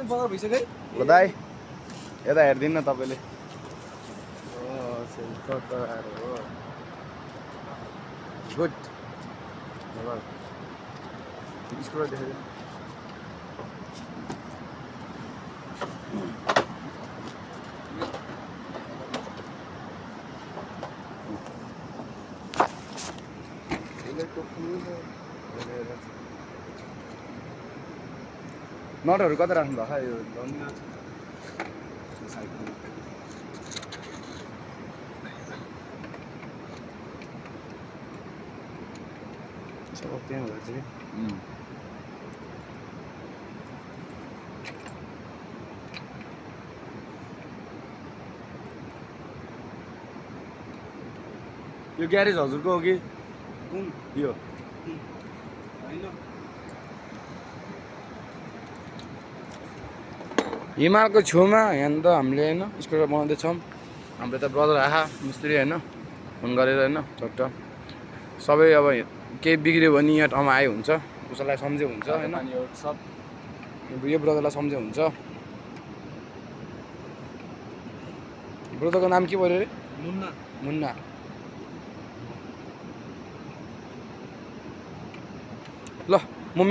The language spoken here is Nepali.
ल दाइ यता हेरिदिनु न तपाईँले गुड स्कुल देखेँ नटहरू कता राख्नु भएको यो सब त्यहाँ भएछ कि यो ग्यारेज हजुरको हो कि कुन यो हिमालको छेउमा यहाँ त हामीले होइन स्कुटर बनाउँदैछौँ हाम्रो त ब्रदर आहा मिस्त्री होइन फोन गरेर होइन टक्क सबै अब केही बिग्रियो भने यहाँ ठाउँमा आयो हुन्छ उसलाई सम्झे हुन्छ होइन सब यो ब्रदरलाई सम्झे हुन्छ ब्रदरको नाम के पऱ्यो अरे मुन्ना मुन्ना ल